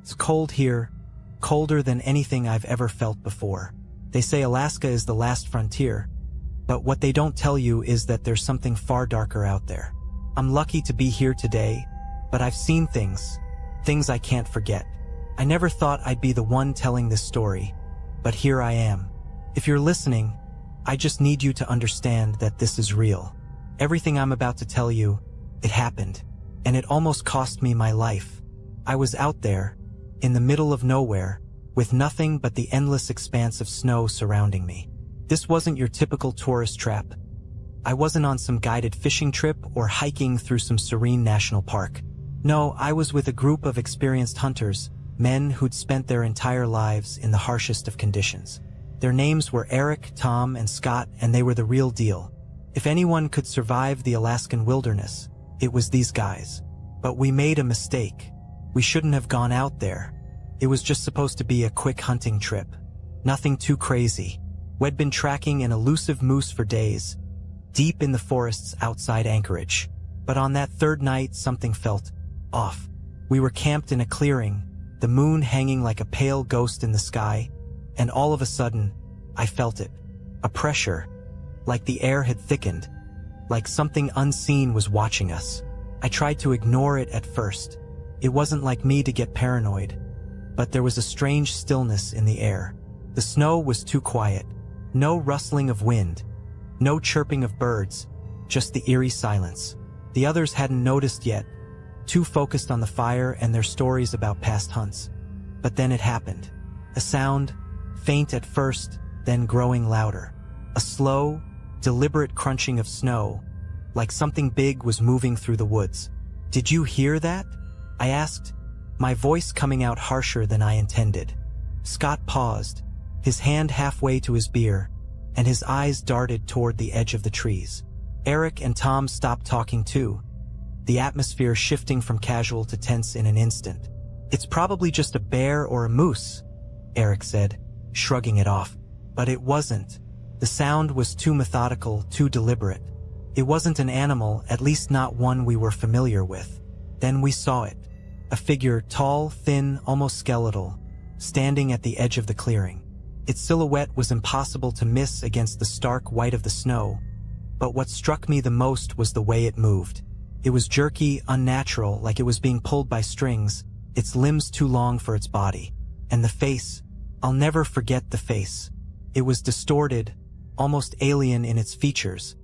It's cold here, colder than anything I've ever felt before. They say Alaska is the last frontier, but what they don't tell you is that there's something far darker out there. I'm lucky to be here today, but I've seen things I can't forget. I never thought I'd be the one telling this story, but here I am. If you're listening, I just need you to understand that this is real. Everything I'm about to tell you, it happened, and it almost cost me my life. I was out there, in the middle of nowhere, with nothing but the endless expanse of snow surrounding me. This wasn't your typical tourist trap. I wasn't on some guided fishing trip or hiking through some serene national park. No, I was with a group of experienced hunters, men who'd spent their entire lives in the harshest of conditions. Their names were Eric, Tom, and Scott, and they were the real deal. If anyone could survive the Alaskan wilderness, it was these guys. But we made a mistake. We shouldn't have gone out there. It was just supposed to be a quick hunting trip. Nothing too crazy. We'd been tracking an elusive moose for days, deep in the forests outside Anchorage. But on that third night, something felt off. We were camped in a clearing, the moon hanging like a pale ghost in the sky, and all of a sudden, I felt it. A pressure, like the air had thickened, like something unseen was watching us. I tried to ignore it at first. It wasn't like me to get paranoid, but there was a strange stillness in the air. The snow was too quiet. No rustling of wind, no chirping of birds, just the eerie silence. The others hadn't noticed yet, too focused on the fire and their stories about past hunts. But then it happened. A sound, faint at first, then growing louder. A slow, deliberate crunching of snow, like something big was moving through the woods. "Did you hear that?" I asked, my voice coming out harsher than I intended. Scott paused, his hand halfway to his beer, and his eyes darted toward the edge of the trees. Eric and Tom stopped talking too, the atmosphere shifting from casual to tense in an instant. "It's probably just a bear or a moose," Eric said, shrugging it off. But it wasn't. The sound was too methodical, too deliberate. It wasn't an animal, at least not one we were familiar with. Then we saw it. A figure, tall, thin, almost skeletal, standing at the edge of the clearing. Its silhouette was impossible to miss against the stark white of the snow, but what struck me the most was the way it moved. It was jerky, unnatural, like it was being pulled by strings, its limbs too long for its body. And the face, I'll never forget the face. It was distorted, almost alien in its features,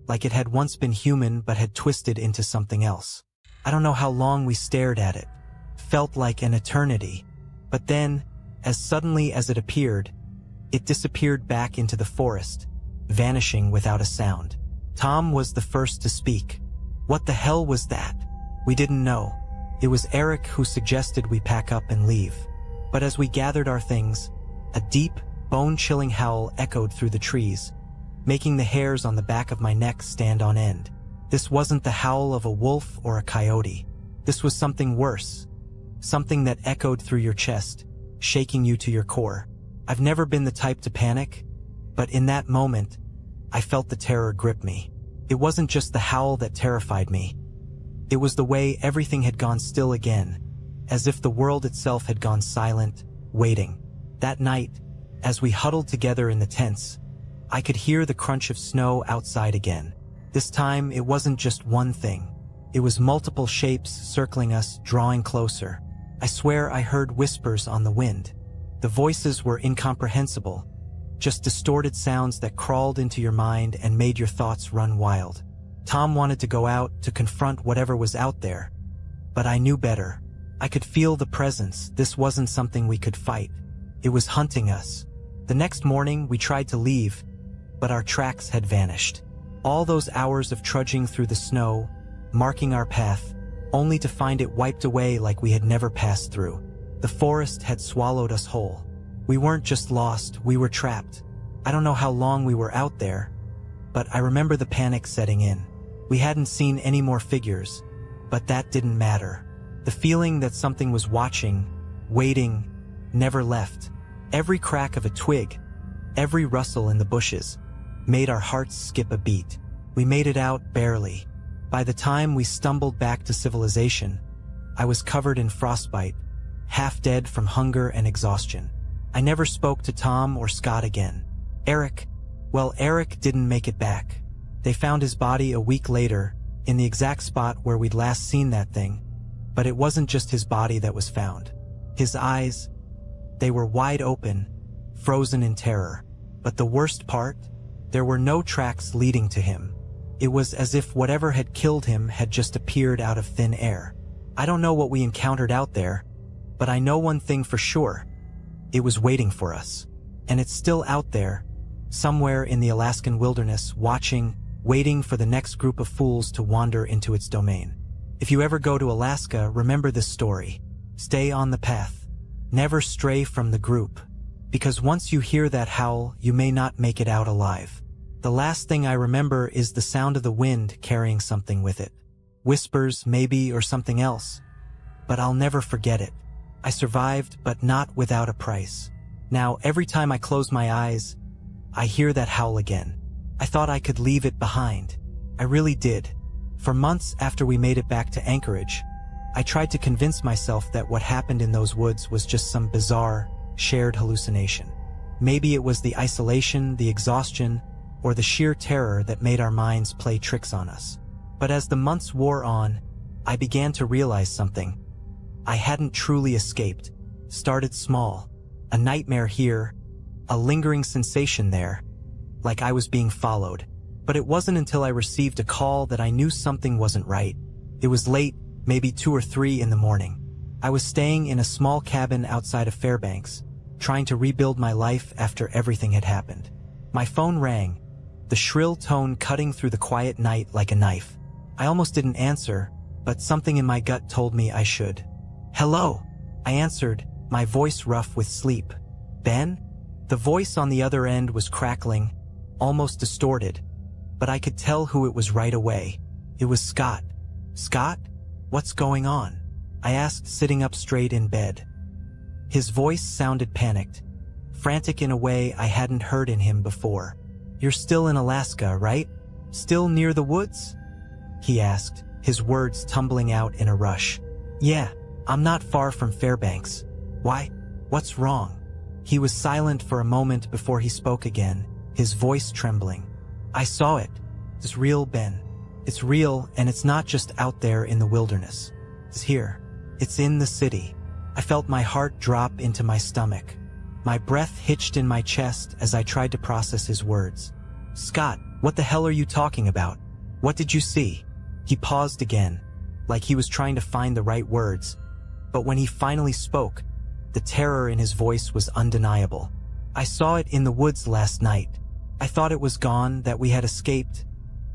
like it had once been human but had twisted into something else. I don't know how long we stared at it. Felt like an eternity. But then, as suddenly as it appeared, it disappeared back into the forest, vanishing without a sound. Tom was the first to speak. "What the hell was that?" We didn't know. It was Eric who suggested we pack up and leave. But as we gathered our things, a deep, bone-chilling howl echoed through the trees, making the hairs on the back of my neck stand on end. This wasn't the howl of a wolf or a coyote. This was something worse. Something that echoed through your chest, shaking you to your core. I've never been the type to panic, but in that moment, I felt the terror grip me. It wasn't just the howl that terrified me. It was the way everything had gone still again, as if the world itself had gone silent, waiting. That night, as we huddled together in the tents, I could hear the crunch of snow outside again. This time, it wasn't just one thing. It was multiple shapes circling us, drawing closer. I swear I heard whispers on the wind. The voices were incomprehensible, just distorted sounds that crawled into your mind and made your thoughts run wild. Tom wanted to go out to confront whatever was out there, but I knew better. I could feel the presence. This wasn't something we could fight. It was hunting us. The next morning, we tried to leave, but our tracks had vanished. All those hours of trudging through the snow, marking our path, only to find it wiped away like we had never passed through. The forest had swallowed us whole. We weren't just lost, we were trapped. I don't know how long we were out there, but I remember the panic setting in. We hadn't seen any more figures, but that didn't matter. The feeling that something was watching, waiting, never left. Every crack of a twig, every rustle in the bushes, made our hearts skip a beat. We made it out barely. By the time we stumbled back to civilization, I was covered in frostbite, half dead from hunger and exhaustion. I never spoke to Tom or Scott again. Eric didn't make it back. They found his body a week later, in the exact spot where we'd last seen that thing. But it wasn't just his body that was found. His eyes, they were wide open, frozen in terror. But the worst part? There were no tracks leading to him. It was as if whatever had killed him had just appeared out of thin air. I don't know what we encountered out there, but I know one thing for sure. It was waiting for us. And it's still out there, somewhere in the Alaskan wilderness, waiting for the next group of fools to wander into its domain. If you ever go to Alaska, remember this story. Stay on the path. Never stray from the group. Because once you hear that howl, you may not make it out alive. The last thing I remember is the sound of the wind carrying something with it. Whispers, maybe, or something else. But I'll never forget it. I survived, but not without a price. Now, every time I close my eyes, I hear that howl again. I thought I could leave it behind. I really did. For months after we made it back to Anchorage, I tried to convince myself that what happened in those woods was just some bizarre, shared hallucination. Maybe it was the isolation, the exhaustion, or the sheer terror that made our minds play tricks on us. But as the months wore on, I began to realize something. I hadn't truly escaped. Started small. A nightmare here, a lingering sensation there, like I was being followed. But it wasn't until I received a call that I knew something wasn't right. It was late, maybe 2 or 3 in the morning. I was staying in a small cabin outside of Fairbanks, trying to rebuild my life after everything had happened. My phone rang, the shrill tone cutting through the quiet night like a knife. I almost didn't answer, but something in my gut told me I should. "Hello," I answered, my voice rough with sleep. "Ben?" The voice on the other end was crackling, almost distorted, but I could tell who it was right away. It was Scott. "Scott? What's going on?" I asked, sitting up straight in bed. His voice sounded panicked, frantic in a way I hadn't heard in him before. "You're still in Alaska, right? Still near the woods?" he asked, his words tumbling out in a rush. "Yeah, I'm not far from Fairbanks. Why? What's wrong?" He was silent for a moment before he spoke again, his voice trembling. "I saw it. It's real, Ben. It's real, and it's not just out there in the wilderness. It's here. It's in the city." I felt my heart drop into my stomach. My breath hitched in my chest as I tried to process his words. "Scott, what the hell are you talking about? What did you see?" He paused again, like he was trying to find the right words. But when he finally spoke, the terror in his voice was undeniable. "I saw it in the woods last night. I thought it was gone, that we had escaped,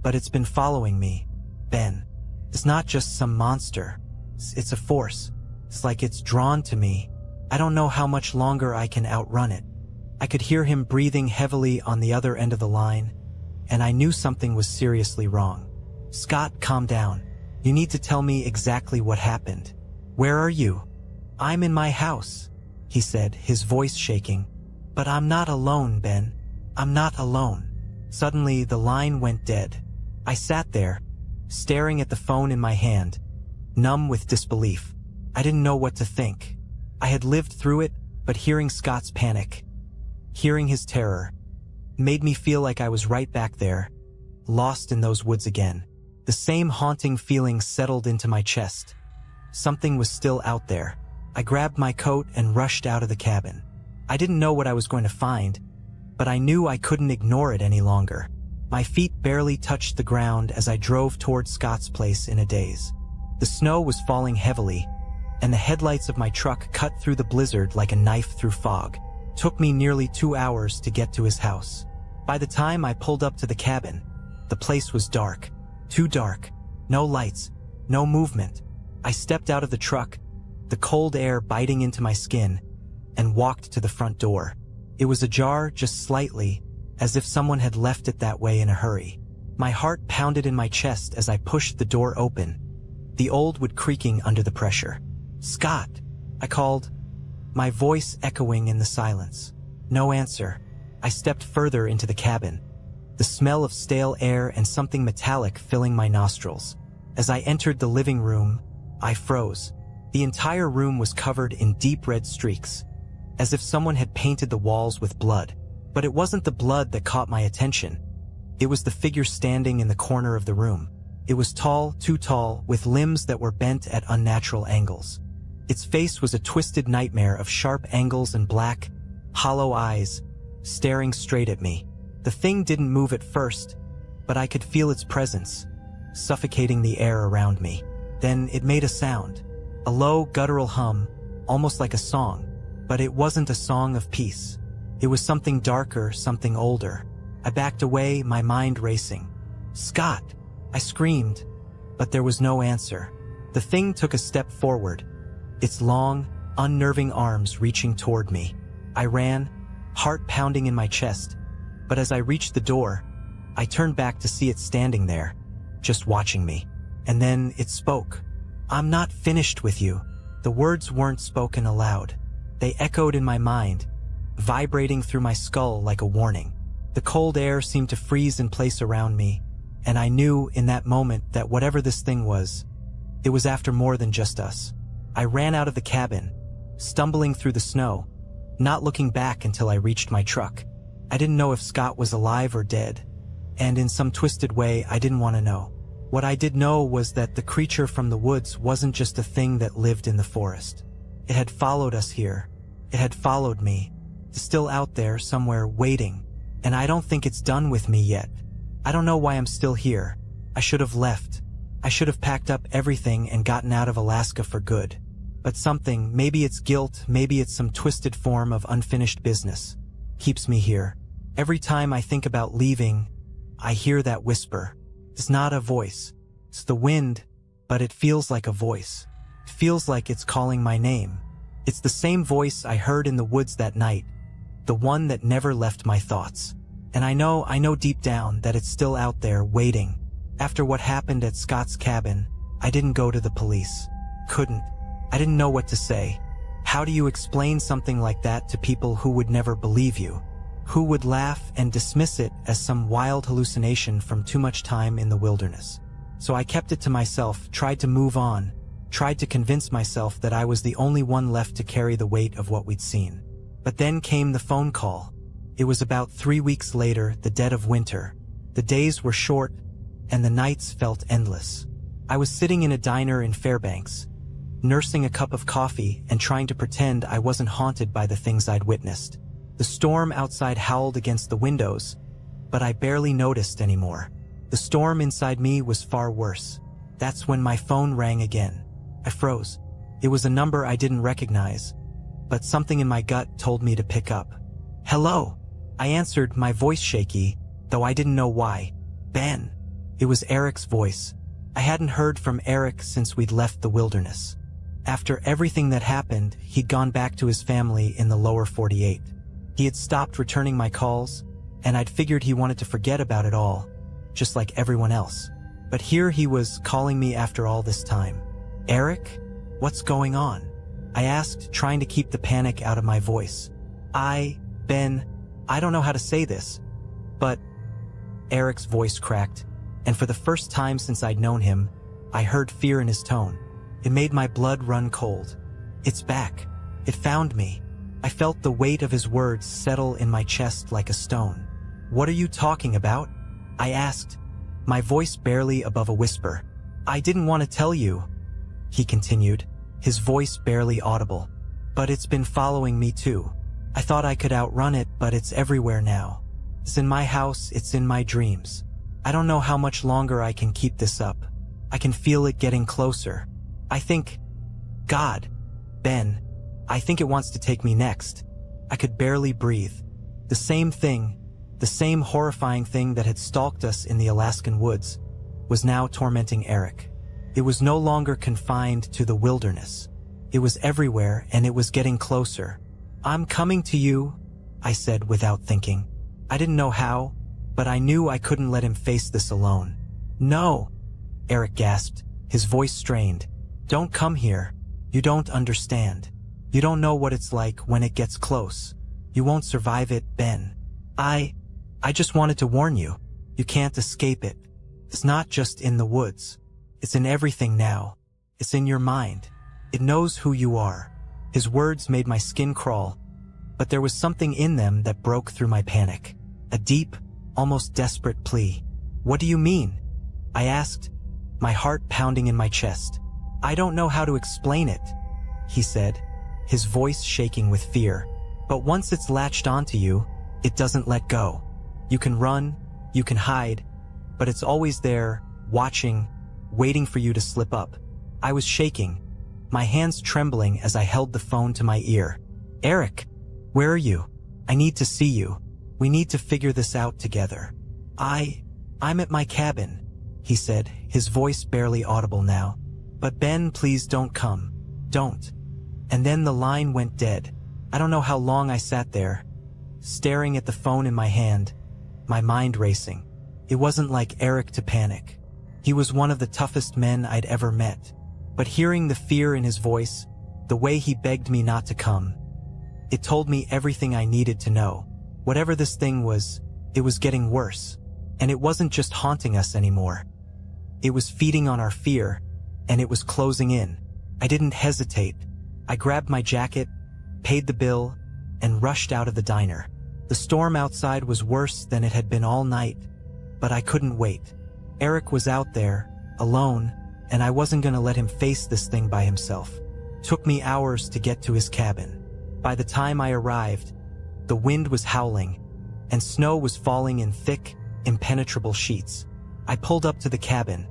but it's been following me, Ben. It's not just some monster. It's a force. It's like it's drawn to me. I don't know how much longer I can outrun it." I could hear him breathing heavily on the other end of the line, and I knew something was seriously wrong. "Scott, calm down. You need to tell me exactly what happened. Where are you?" "I'm in my house," he said, his voice shaking. "But I'm not alone, Ben. I'm not alone." Suddenly, the line went dead. I sat there, staring at the phone in my hand, numb with disbelief. I didn't know what to think. I had lived through it, but hearing Scott's panic, hearing his terror, made me feel like I was right back there, lost in those woods again. The same haunting feeling settled into my chest. Something was still out there. I grabbed my coat and rushed out of the cabin. I didn't know what I was going to find, but I knew I couldn't ignore it any longer. My feet barely touched the ground as I drove toward Scott's place in a daze. The snow was falling heavily, and the headlights of my truck cut through the blizzard like a knife through fog. It took me nearly 2 hours to get to his house. By the time I pulled up to the cabin, the place was dark. Too dark. No lights. No movement. I stepped out of the truck, the cold air biting into my skin, and walked to the front door. It was ajar just slightly, as if someone had left it that way in a hurry. My heart pounded in my chest as I pushed the door open, the old wood creaking under the pressure. "Scott," I called, my voice echoing in the silence. No answer. I stepped further into the cabin, the smell of stale air and something metallic filling my nostrils. As I entered the living room, I froze. The entire room was covered in deep red streaks, as if someone had painted the walls with blood. But it wasn't the blood that caught my attention. It was the figure standing in the corner of the room. It was tall, too tall, with limbs that were bent at unnatural angles. Its face was a twisted nightmare of sharp angles and black, hollow eyes, staring straight at me. The thing didn't move at first, but I could feel its presence, suffocating the air around me. Then it made a sound, a low, guttural hum, almost like a song. But it wasn't a song of peace. It was something darker, something older. I backed away, my mind racing. "Scott!" I screamed, but there was no answer. The thing took a step forward, its long, unnerving arms reaching toward me. I ran, heart pounding in my chest, but as I reached the door, I turned back to see it standing there, just watching me. And then it spoke. "I'm not finished with you." The words weren't spoken aloud. They echoed in my mind, vibrating through my skull like a warning. The cold air seemed to freeze in place around me, and I knew in that moment that whatever this thing was, it was after more than just us. I ran out of the cabin, stumbling through the snow, not looking back until I reached my truck. I didn't know if Scott was alive or dead, and in some twisted way I didn't want to know. What I did know was that the creature from the woods wasn't just a thing that lived in the forest. It had followed us here. It had followed me. It's still out there somewhere waiting, and I don't think it's done with me yet. I don't know why I'm still here. I should have left. I should have packed up everything and gotten out of Alaska for good. But something, maybe it's guilt, maybe it's some twisted form of unfinished business, keeps me here. Every time I think about leaving, I hear that whisper. It's not a voice. It's the wind, but it feels like a voice. It feels like it's calling my name. It's the same voice I heard in the woods that night, the one that never left my thoughts. And I know deep down that it's still out there waiting. After what happened at Scott's cabin, I didn't go to the police. Couldn't. I didn't know what to say. How do you explain something like that to people who would never believe you? Who would laugh and dismiss it as some wild hallucination from too much time in the wilderness? So I kept it to myself, tried to move on, tried to convince myself that I was the only one left to carry the weight of what we'd seen. But then came the phone call. It was about 3 weeks later, the dead of winter. The days were short, and the nights felt endless. I was sitting in a diner in Fairbanks, nursing a cup of coffee and trying to pretend I wasn't haunted by the things I'd witnessed. The storm outside howled against the windows, but I barely noticed anymore. The storm inside me was far worse. That's when my phone rang again. I froze. It was a number I didn't recognize, but something in my gut told me to pick up. "Hello." I answered, my voice shaky, though I didn't know why. "Ben." It was Eric's voice. I hadn't heard from Eric since we'd left the wilderness. After everything that happened, he'd gone back to his family in the lower 48. He had stopped returning my calls, and I'd figured he wanted to forget about it all, just like everyone else. But here he was calling me after all this time. "Eric? What's going on?" I asked, trying to keep the panic out of my voice. Ben, I don't know how to say this, but..." Eric's voice cracked, and for the first time since I'd known him, I heard fear in his tone. It made my blood run cold. "It's back. It found me." I felt the weight of his words settle in my chest like a stone. "What are you talking about?" I asked, my voice barely above a whisper. "I didn't want to tell you," he continued, his voice barely audible. "But it's been following me too. I thought I could outrun it, but it's everywhere now. It's in my house, it's in my dreams. I don't know how much longer I can keep this up. I can feel it getting closer. I think... God, Ben, I think it wants to take me next." I could barely breathe. The same thing, the same horrifying thing that had stalked us in the Alaskan woods, was now tormenting Eric. It was no longer confined to the wilderness. It was everywhere, and it was getting closer. "I'm coming to you," I said without thinking. I didn't know how, but I knew I couldn't let him face this alone. "No," Eric gasped, his voice strained. "Don't come here. You don't understand. You don't know what it's like when it gets close. You won't survive it, Ben. I just wanted to warn you. You can't escape it. It's not just in the woods. It's in everything now. It's in your mind. It knows who you are. His words made my skin crawl, but there was something in them that broke through my panic. A deep, almost desperate plea. What do you mean? I asked, my heart pounding in my chest. I don't know how to explain it, he said, his voice shaking with fear. But once it's latched onto you, it doesn't let go. You can run, you can hide, but it's always there, watching, waiting for you to slip up. I was shaking, my hands trembling as I held the phone to my ear. Eric, where are you? I need to see you. We need to figure this out together. I'm at my cabin, he said, his voice barely audible now. But Ben, please don't come. Don't. And then the line went dead. I don't know how long I sat there, staring at the phone in my hand, my mind racing. It wasn't like Eric to panic. He was one of the toughest men I'd ever met. But hearing the fear in his voice, the way he begged me not to come, it told me everything I needed to know. Whatever this thing was, it was getting worse. And it wasn't just haunting us anymore. It was feeding on our fear, and it was closing in. I didn't hesitate. I grabbed my jacket, paid the bill, and rushed out of the diner. The storm outside was worse than it had been all night, but I couldn't wait. Eric was out there, alone, and I wasn't gonna let him face this thing by himself. Took me hours to get to his cabin. By the time I arrived, the wind was howling, and snow was falling in thick, impenetrable sheets. I pulled up to the cabin,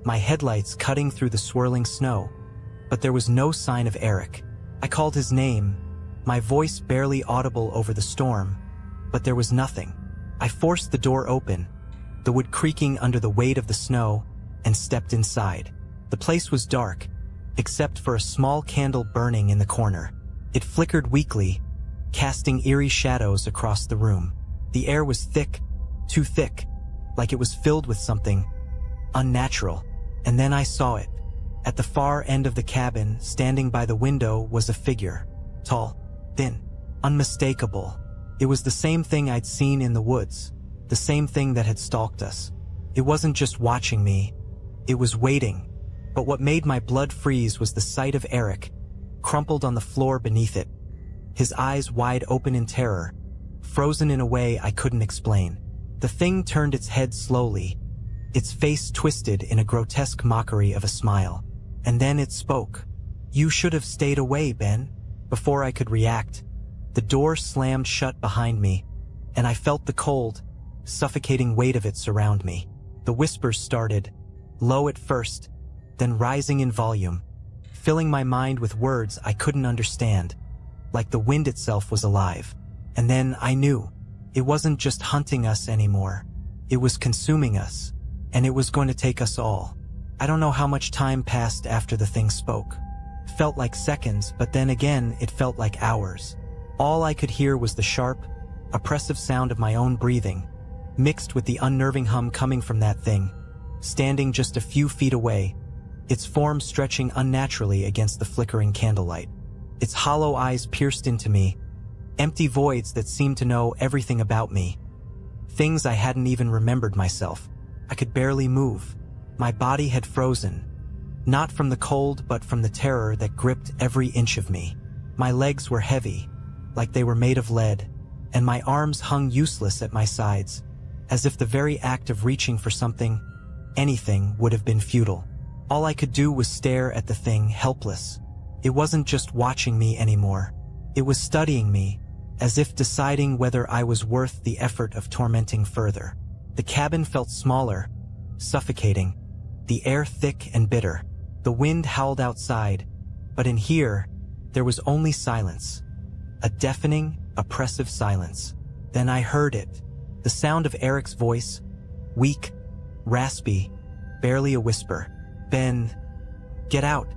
my headlights cutting through the swirling snow, but there was no sign of Eric. I called his name, my voice barely audible over the storm, but there was nothing. I forced the door open, the wood creaking under the weight of the snow, and stepped inside. The place was dark, except for a small candle burning in the corner. It flickered weakly, casting eerie shadows across the room. The air was thick, too thick, like it was filled with something unnatural. And then I saw it. At the far end of the cabin, standing by the window, was a figure. Tall, thin, unmistakable. It was the same thing I'd seen in the woods, the same thing that had stalked us. It wasn't just watching me, it was waiting. But what made my blood freeze was the sight of Eric, crumpled on the floor beneath it, his eyes wide open in terror, frozen in a way I couldn't explain. The thing turned its head slowly, its face twisted in a grotesque mockery of a smile. And then it spoke. "You should have stayed away, Ben." Before I could react, the door slammed shut behind me, and I felt the cold, suffocating weight of it surround me. The whispers started, low at first, then rising in volume, filling my mind with words I couldn't understand, like the wind itself was alive. And then I knew. It wasn't just hunting us anymore. It was consuming us, and it was going to take us all. I don't know how much time passed after the thing spoke. Felt like seconds, but then again, it felt like hours. All I could hear was the sharp, oppressive sound of my own breathing, mixed with the unnerving hum coming from that thing, standing just a few feet away, its form stretching unnaturally against the flickering candlelight. Its hollow eyes pierced into me, empty voids that seemed to know everything about me. Things I hadn't even remembered myself. I could barely move. My body had frozen, not from the cold but from the terror that gripped every inch of me. My legs were heavy, like they were made of lead, and my arms hung useless at my sides, as if the very act of reaching for something, anything, would have been futile. All I could do was stare at the thing, helpless. It wasn't just watching me anymore. It was studying me, as if deciding whether I was worth the effort of tormenting further. The cabin felt smaller, suffocating, the air thick and bitter. The wind howled outside, but in here, there was only silence. A deafening, oppressive silence. Then I heard it. The sound of Eric's voice, weak, raspy, barely a whisper. "Ben, get out.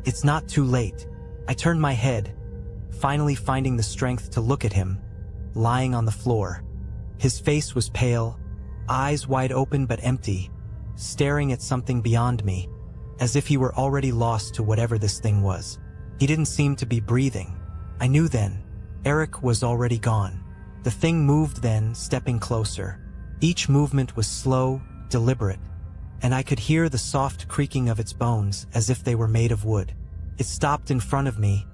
It's not too late." I turned my head, finally finding the strength to look at him, lying on the floor. His face was pale, eyes wide open but empty, staring at something beyond me, as if he were already lost to whatever this thing was. He didn't seem to be breathing. I knew then. Eric was already gone. The thing moved then, stepping closer. Each movement was slow, deliberate, and I could hear the soft creaking of its bones as if they were made of wood. It stopped in front of me,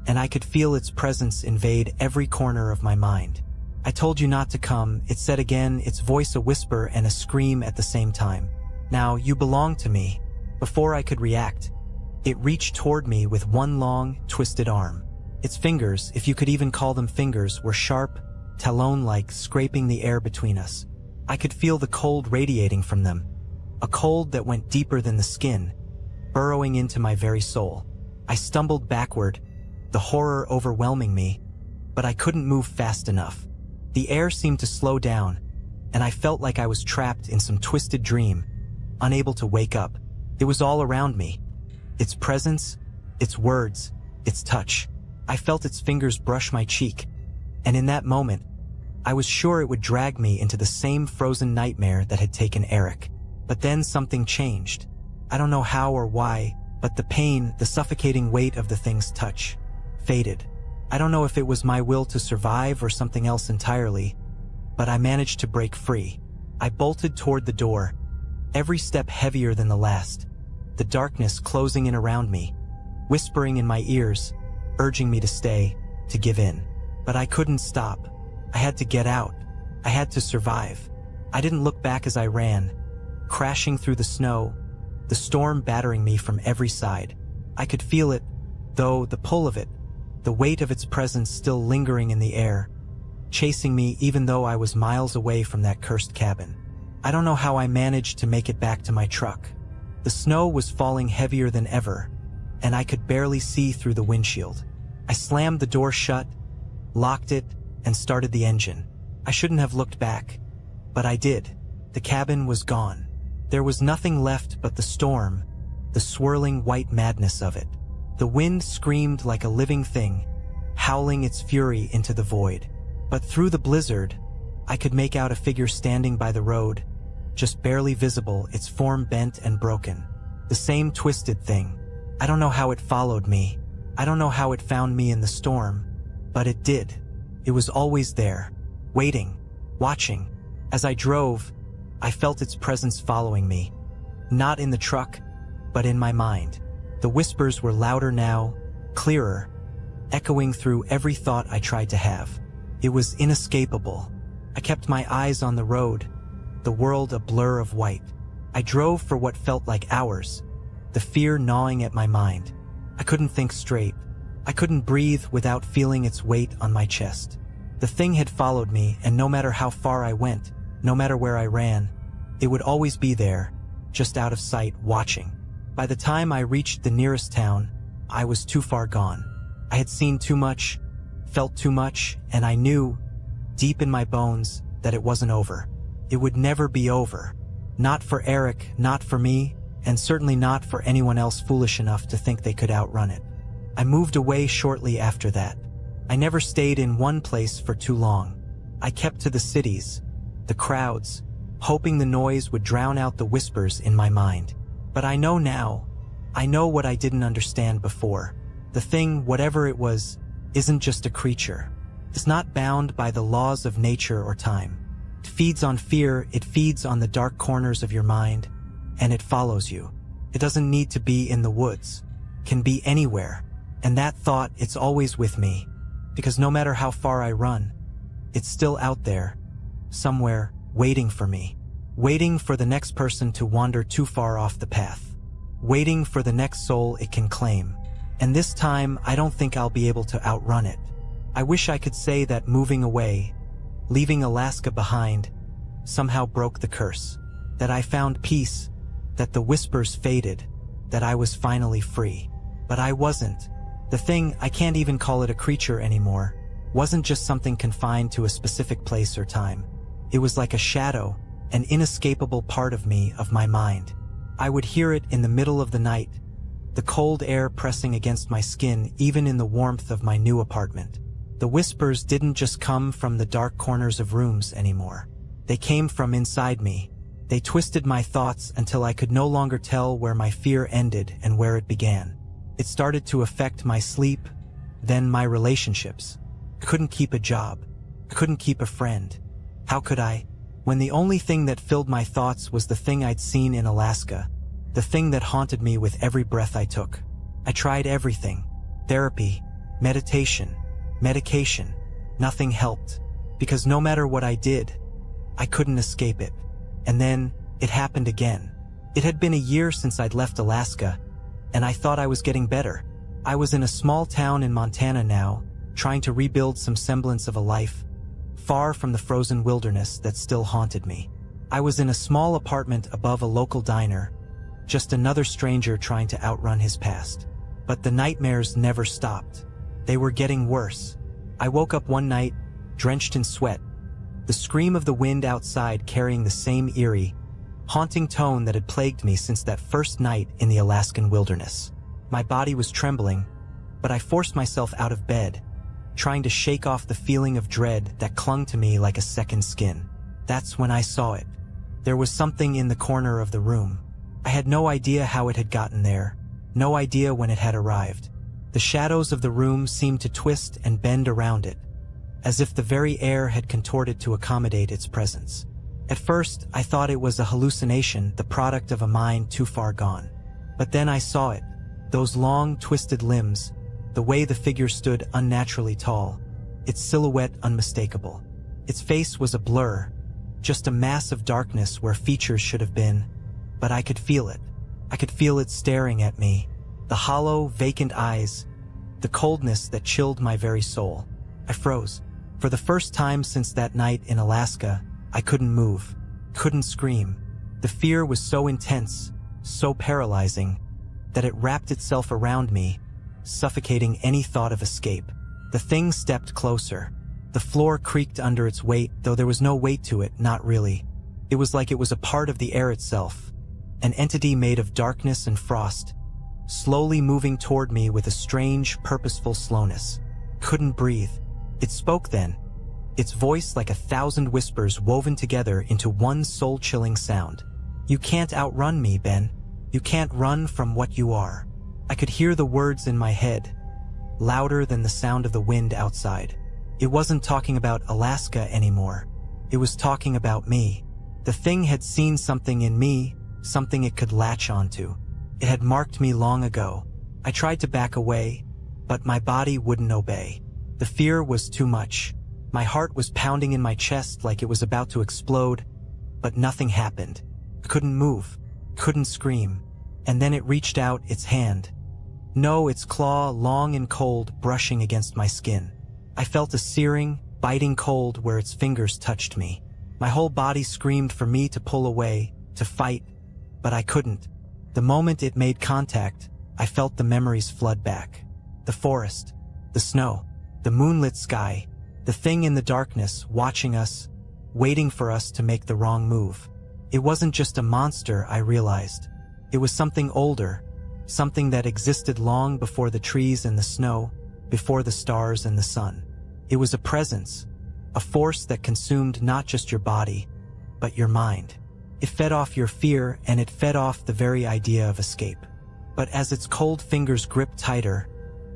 and I could feel its presence invade every corner of my mind. "I told you not to come," it said again, its voice a whisper and a scream at the same time. "Now, you belong to me." Before I could react, it reached toward me with one long, twisted arm. Its fingers, if you could even call them fingers, were sharp, talon-like, scraping the air between us. I could feel the cold radiating from them, a cold that went deeper than the skin, burrowing into my very soul. I stumbled backward, the horror overwhelming me, but I couldn't move fast enough. The air seemed to slow down, and I felt like I was trapped in some twisted dream, unable to wake up. It was all around me. Its presence, its words, its touch. I felt its fingers brush my cheek, and in that moment, I was sure it would drag me into the same frozen nightmare that had taken Eric. But then something changed. I don't know how or why, but the pain, the suffocating weight of the thing's touch, faded. I don't know if it was my will to survive or something else entirely, but I managed to break free. I bolted toward the door, every step heavier than the last, the darkness closing in around me, whispering in my ears, urging me to stay, to give in. But I couldn't stop. I had to get out. I had to survive. I didn't look back as I ran, crashing through the snow, the storm battering me from every side. I could feel it, though, the pull of it, the weight of its presence still lingering in the air, chasing me even though I was miles away from that cursed cabin. I don't know how I managed to make it back to my truck. The snow was falling heavier than ever, and I could barely see through the windshield. I slammed the door shut, locked it, and started the engine. I shouldn't have looked back, but I did. The cabin was gone. There was nothing left but the storm, the swirling white madness of it. The wind screamed like a living thing, howling its fury into the void. But through the blizzard, I could make out a figure standing by the road, just barely visible, its form bent and broken. The same twisted thing. I don't know how it followed me. I don't know how it found me in the storm, but it did. It was always there, waiting, watching. As I drove, I felt its presence following me, not in the truck, but in my mind. The whispers were louder now, clearer, echoing through every thought I tried to have. It was inescapable. I kept my eyes on the road, the world a blur of white. I drove for what felt like hours, the fear gnawing at my mind. I couldn't think straight. I couldn't breathe without feeling its weight on my chest. The thing had followed me, and no matter how far I went, no matter where I ran, it would always be there, just out of sight, watching. By the time I reached the nearest town, I was too far gone. I had seen too much, felt too much, and I knew, deep in my bones, that it wasn't over. It would never be over. Not for Eric, not for me, and certainly not for anyone else foolish enough to think they could outrun it. I moved away shortly after that. I never stayed in one place for too long. I kept to the cities, the crowds, hoping the noise would drown out the whispers in my mind. But I know now. I know what I didn't understand before. The thing, whatever it was, isn't just a creature. It's not bound by the laws of nature or time. It feeds on fear, it feeds on the dark corners of your mind, and it follows you. It doesn't need to be in the woods. It can be anywhere. And that thought, it's always with me. Because no matter how far I run, it's still out there, somewhere, waiting for me. Waiting for the next person to wander too far off the path. Waiting for the next soul it can claim. And this time, I don't think I'll be able to outrun it. I wish I could say that moving away, leaving Alaska behind, somehow broke the curse. That I found peace, that the whispers faded, that I was finally free. But I wasn't. The thing, I can't even call it a creature anymore, wasn't just something confined to a specific place or time. It was like a shadow, an inescapable part of me, of my mind. I would hear it in the middle of the night, the cold air pressing against my skin even in the warmth of my new apartment. The whispers didn't just come from the dark corners of rooms anymore. They came from inside me. They twisted my thoughts until I could no longer tell where my fear ended and where it began. It started to affect my sleep, then my relationships. I couldn't keep a job. I couldn't keep a friend. How could I? When the only thing that filled my thoughts was the thing I'd seen in Alaska, the thing that haunted me with every breath I took. I tried everything. Therapy, meditation, medication. Nothing helped. Because no matter what I did, I couldn't escape it. And then, it happened again. It had been a year since I'd left Alaska, and I thought I was getting better. I was in a small town in Montana now, trying to rebuild some semblance of a life, far from the frozen wilderness that still haunted me. I was in a small apartment above a local diner, just another stranger trying to outrun his past. But the nightmares never stopped. They were getting worse. I woke up one night, drenched in sweat, the scream of the wind outside carrying the same eerie, haunting tone that had plagued me since that first night in the Alaskan wilderness. My body was trembling, but I forced myself out of bed, trying to shake off the feeling of dread that clung to me like a second skin. That's when I saw it. There was something in the corner of the room. I had no idea how it had gotten there, no idea when it had arrived. The shadows of the room seemed to twist and bend around it, as if the very air had contorted to accommodate its presence. At first, I thought it was a hallucination, the product of a mind too far gone. But then I saw it. Those long, twisted limbs, the way the figure stood unnaturally tall, its silhouette unmistakable. Its face was a blur, just a mass of darkness where features should have been, but I could feel it. I could feel it staring at me, the hollow, vacant eyes, the coldness that chilled my very soul. I froze. For the first time since that night in Alaska, I couldn't move, couldn't scream. The fear was so intense, so paralyzing, that it wrapped itself around me, suffocating any thought of escape. The thing stepped closer. The floor creaked under its weight, though there was no weight to it, not really. It was like it was a part of the air itself, an entity made of darkness and frost, slowly moving toward me with a strange, purposeful slowness. Couldn't breathe. It spoke then, its voice like 1,000 whispers woven together into one soul-chilling sound. "You can't outrun me, Ben. You can't run from what you are." I could hear the words in my head, louder than the sound of the wind outside. It wasn't talking about Alaska anymore. It was talking about me. The thing had seen something in me, something it could latch onto. It had marked me long ago. I tried to back away, but my body wouldn't obey. The fear was too much. My heart was pounding in my chest like it was about to explode, but nothing happened. I couldn't move, couldn't scream. And then it reached out its hand. No, its claw, long and cold, brushing against my skin. I felt a searing, biting cold where its fingers touched me. My whole body screamed for me to pull away, to fight, but I couldn't. The moment it made contact, I felt the memories flood back. The forest, the snow, the moonlit sky, the thing in the darkness, watching us, waiting for us to make the wrong move. It wasn't just a monster, I realized. It was something older, something that existed long before the trees and the snow, before the stars and the sun. It was a presence, a force that consumed not just your body, but your mind. It fed off your fear, and it fed off the very idea of escape. But as its cold fingers gripped tighter,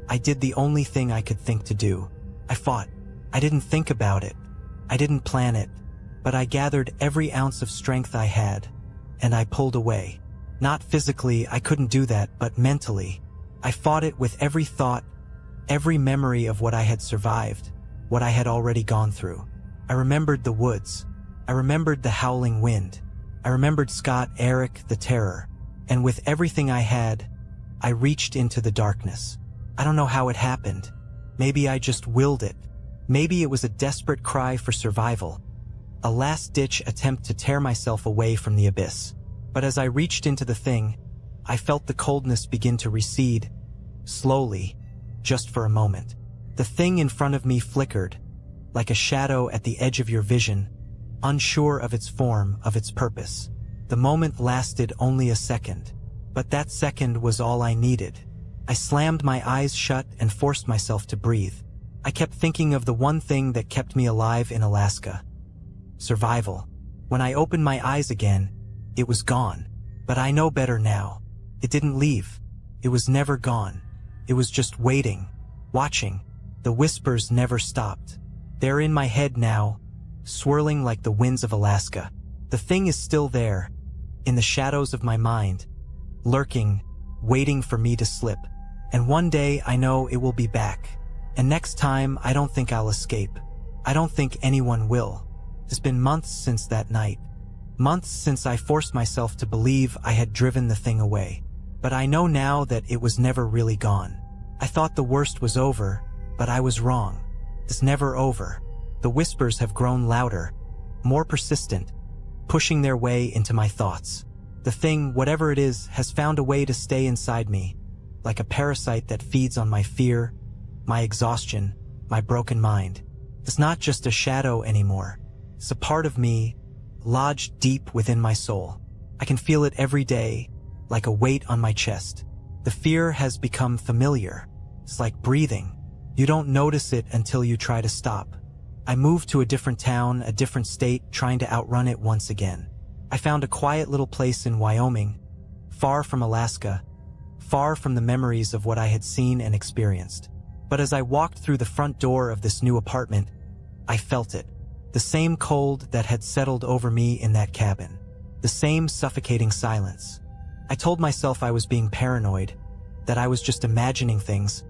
I did the only thing I could think to do. I fought. I didn't think about it. I didn't plan it. But I gathered every ounce of strength I had, and I pulled away. Not physically, I couldn't do that, but mentally. I fought it with every thought, every memory of what I had survived, what I had already gone through. I remembered the woods. I remembered the howling wind. I remembered Scott, Eric, the terror. And with everything I had, I reached into the darkness. I don't know how it happened. Maybe I just willed it. Maybe it was a desperate cry for survival, a last-ditch attempt to tear myself away from the abyss. But as I reached into the thing, I felt the coldness begin to recede, slowly, just for a moment. The thing in front of me flickered, like a shadow at the edge of your vision, unsure of its form, of its purpose. The moment lasted only a second, but that second was all I needed. I slammed my eyes shut and forced myself to breathe. I kept thinking of the one thing that kept me alive in Alaska: survival. When I opened my eyes again, it was gone. But I know better now. It didn't leave. It was never gone. It was just waiting, watching. The whispers never stopped. They're in my head now, swirling like the winds of Alaska. The thing is still there, in the shadows of my mind, lurking, waiting for me to slip. And one day I know it will be back. And next time I don't think I'll escape. I don't think anyone will. It's been months since that night. Months since I forced myself to believe I had driven the thing away. But I know now that it was never really gone. I thought the worst was over, but I was wrong. It's never over. The whispers have grown louder, more persistent, pushing their way into my thoughts. The thing, whatever it is, has found a way to stay inside me, like a parasite that feeds on my fear, my exhaustion, my broken mind. It's not just a shadow anymore. It's a part of me, lodged deep within my soul. I can feel it every day, like a weight on my chest. The fear has become familiar. It's like breathing. You don't notice it until you try to stop. I moved to a different town, a different state, trying to outrun it once again. I found a quiet little place in Wyoming, far from Alaska, far from the memories of what I had seen and experienced. But as I walked through the front door of this new apartment, I felt it. The same cold that had settled over me in that cabin. The same suffocating silence. I told myself I was being paranoid, that I was just imagining things,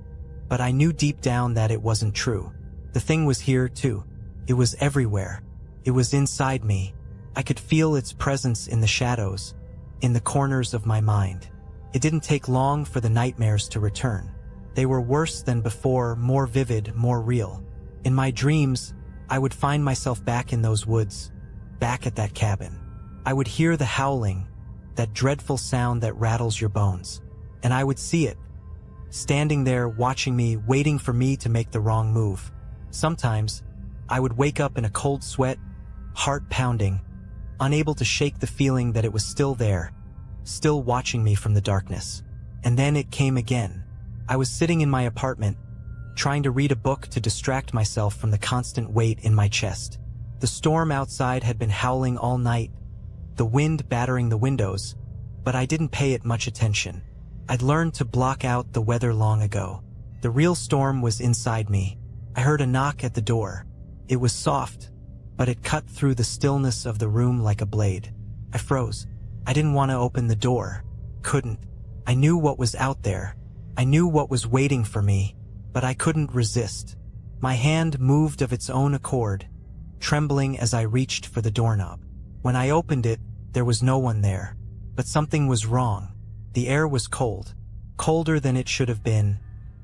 but I knew deep down that it wasn't true. The thing was here too. It was everywhere. It was inside me. I could feel its presence in the shadows, in the corners of my mind. It didn't take long for the nightmares to return. They were worse than before, more vivid, more real. In my dreams, I would find myself back in those woods, back at that cabin. I would hear the howling, that dreadful sound that rattles your bones. And I would see it, standing there watching me, waiting for me to make the wrong move. Sometimes, I would wake up in a cold sweat, heart pounding, unable to shake the feeling that it was still there, still watching me from the darkness. And then it came again. I was sitting in my apartment, trying to read a book to distract myself from the constant weight in my chest. The storm outside had been howling all night, the wind battering the windows, but I didn't pay it much attention. I'd learned to block out the weather long ago. The real storm was inside me. I heard a knock at the door. It was soft, but it cut through the stillness of the room like a blade. I froze. I didn't want to open the door. Couldn't. I knew what was out there. I knew what was waiting for me, but I couldn't resist. My hand moved of its own accord, trembling as I reached for the doorknob. When I opened it, there was no one there. But something was wrong. The air was cold, colder than it should have been,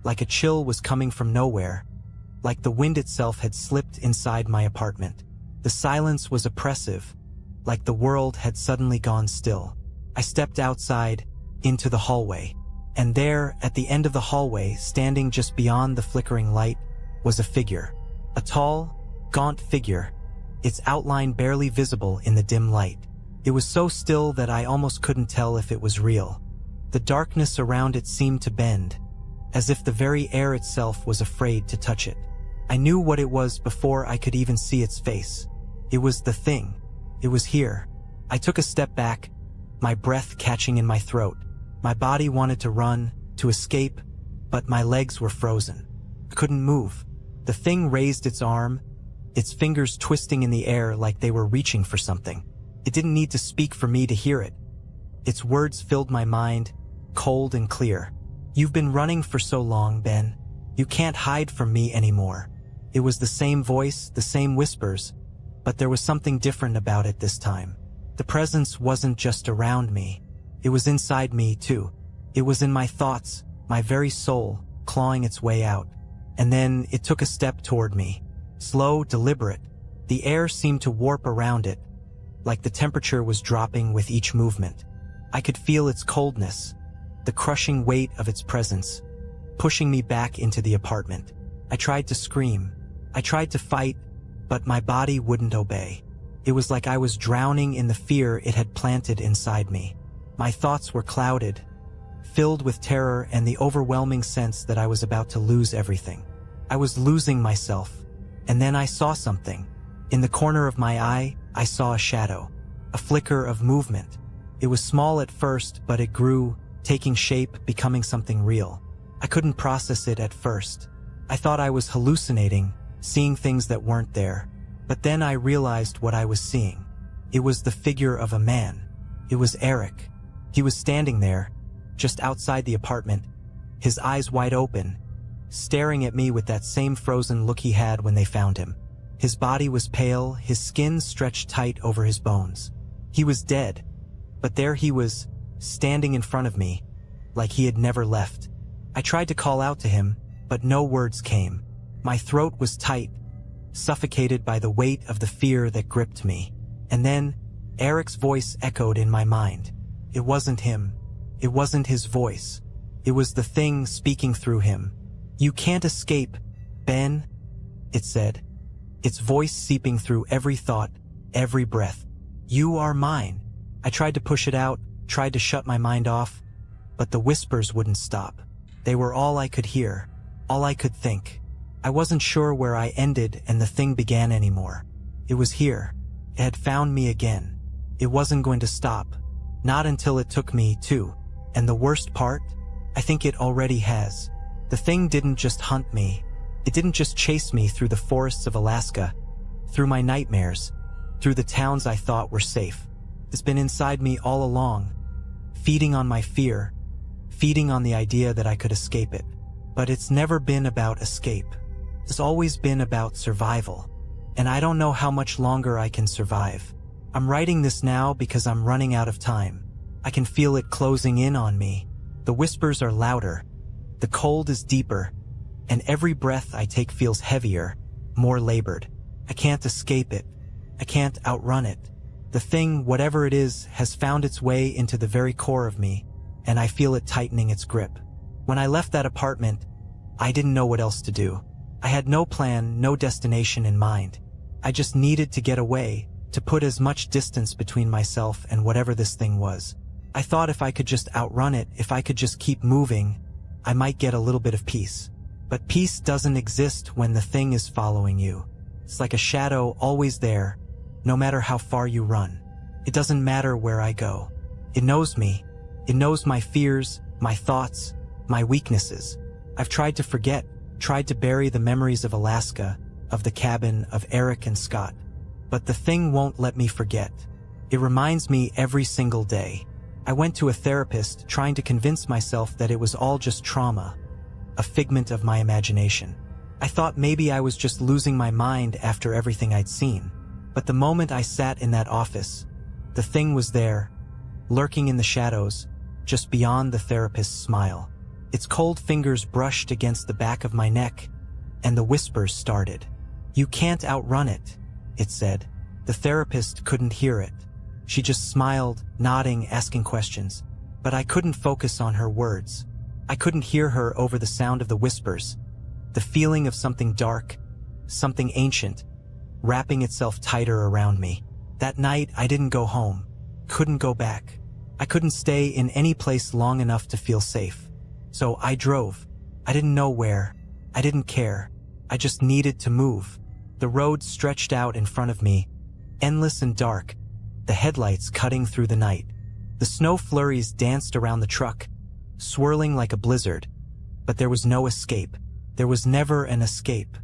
like a chill was coming from nowhere, like the wind itself had slipped inside my apartment. The silence was oppressive, like the world had suddenly gone still. I stepped outside, into the hallway. And there, at the end of the hallway, standing just beyond the flickering light, was a figure. A tall, gaunt figure, its outline barely visible in the dim light. It was so still that I almost couldn't tell if it was real. The darkness around it seemed to bend, as if the very air itself was afraid to touch it. I knew what it was before I could even see its face. It was the thing. It was here. I took a step back, my breath catching in my throat. My body wanted to run, to escape, but my legs were frozen. I couldn't move. The thing raised its arm, its fingers twisting in the air like they were reaching for something. It didn't need to speak for me to hear it. Its words filled my mind, cold and clear. "You've been running for so long, Ben. You can't hide from me anymore." It was the same voice, the same whispers, but there was something different about it this time. The presence wasn't just around me. It was inside me, too. It was in my thoughts, my very soul, clawing its way out. And then it took a step toward me. Slow, deliberate. The air seemed to warp around it, like the temperature was dropping with each movement. I could feel its coldness, the crushing weight of its presence, pushing me back into the apartment. I tried to scream. I tried to fight, but my body wouldn't obey. It was like I was drowning in the fear it had planted inside me. My thoughts were clouded, filled with terror and the overwhelming sense that I was about to lose everything. I was losing myself. And then I saw something. In the corner of my eye, I saw a shadow, a flicker of movement. It was small at first, but it grew, taking shape, becoming something real. I couldn't process it at first. I thought I was hallucinating, seeing things that weren't there. But then I realized what I was seeing. It was the figure of a man. It was Eric. He was standing there, just outside the apartment, his eyes wide open, staring at me with that same frozen look he had when they found him. His body was pale, his skin stretched tight over his bones. He was dead, but there he was, standing in front of me, like he had never left. I tried to call out to him, but no words came. My throat was tight, suffocated by the weight of the fear that gripped me. And then, Eric's voice echoed in my mind. It wasn't him. It wasn't his voice. It was the thing speaking through him. "You can't escape, Ben," it said, its voice seeping through every thought, every breath. "You are mine." I tried to push it out, tried to shut my mind off, but the whispers wouldn't stop. They were all I could hear, all I could think. I wasn't sure where I ended and the thing began anymore. It was here. It had found me again. It wasn't going to stop. Not until it took me, too. And the worst part? I think it already has. The thing didn't just hunt me. It didn't just chase me through the forests of Alaska, through my nightmares, through the towns I thought were safe. It's been inside me all along, feeding on my fear, feeding on the idea that I could escape it. But it's never been about escape. It's always been about survival. And I don't know how much longer I can survive. I'm writing this now because I'm running out of time. I can feel it closing in on me. The whispers are louder. The cold is deeper. And every breath I take feels heavier, more labored. I can't escape it. I can't outrun it. The thing, whatever it is, has found its way into the very core of me, and I feel it tightening its grip. When I left that apartment, I didn't know what else to do. I had no plan, no destination in mind. I just needed to get away, to put as much distance between myself and whatever this thing was. I thought if I could just outrun it, if I could just keep moving, I might get a little bit of peace. But peace doesn't exist when the thing is following you. It's like a shadow always there, no matter how far you run. It doesn't matter where I go. It knows me. It knows my fears, my thoughts, my weaknesses. I've tried to forget, tried to bury the memories of Alaska, of the cabin, of Eric and Scott. But the thing won't let me forget. It reminds me every single day. I went to a therapist trying to convince myself that it was all just trauma, a figment of my imagination. I thought maybe I was just losing my mind after everything I'd seen. But the moment I sat in that office, the thing was there, lurking in the shadows, just beyond the therapist's smile. Its cold fingers brushed against the back of my neck, and the whispers started. "You can't outrun it," it said. The therapist couldn't hear it. She just smiled, nodding, asking questions. But I couldn't focus on her words. I couldn't hear her over the sound of the whispers, the feeling of something dark, something ancient, wrapping itself tighter around me. That night, I didn't go home, couldn't go back. I couldn't stay in any place long enough to feel safe. So I drove. I didn't know where. I didn't care. I just needed to move. The road stretched out in front of me, endless and dark, the headlights cutting through the night. The snow flurries danced around the truck, swirling like a blizzard. But there was no escape. There was never an escape.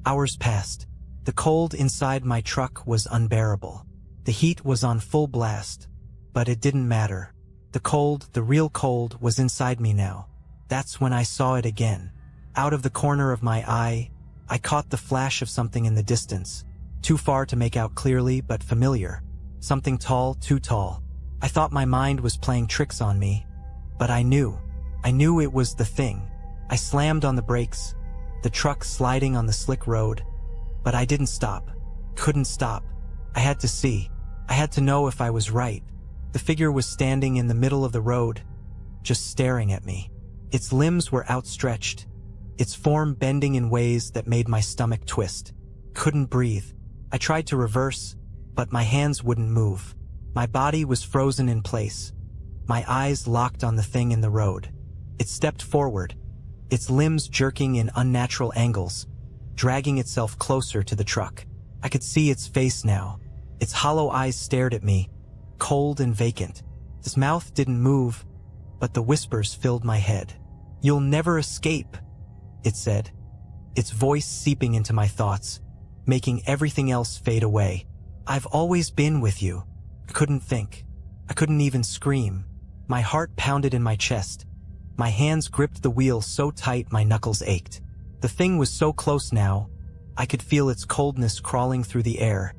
Hours passed. The cold inside my truck was unbearable. The heat was on full blast, but it didn't matter. The cold, the real cold, was inside me now. That's when I saw it again. Out of the corner of my eye, I caught the flash of something in the distance, too far to make out clearly, but familiar. Something tall, too tall. I thought my mind was playing tricks on me, but I knew it was the thing. I slammed on the brakes, the truck sliding on the slick road, but I didn't stop, couldn't stop. I had to see. I had to know if I was right. The figure was standing in the middle of the road, just staring at me. Its limbs were outstretched, its form bending in ways that made my stomach twist. Couldn't breathe. I tried to reverse, but my hands wouldn't move. My body was frozen in place, my eyes locked on the thing in the road. It stepped forward, its limbs jerking in unnatural angles, dragging itself closer to the truck. I could see its face now. Its hollow eyes stared at me, cold and vacant. Its mouth didn't move, but the whispers filled my head. "You'll never escape," it said, its voice seeping into my thoughts, making everything else fade away. "I've always been with you." I couldn't think. I couldn't even scream. My heart pounded in my chest, My hands gripped the wheel so tight my knuckles ached. The thing was so close now, I could feel its coldness crawling through the air,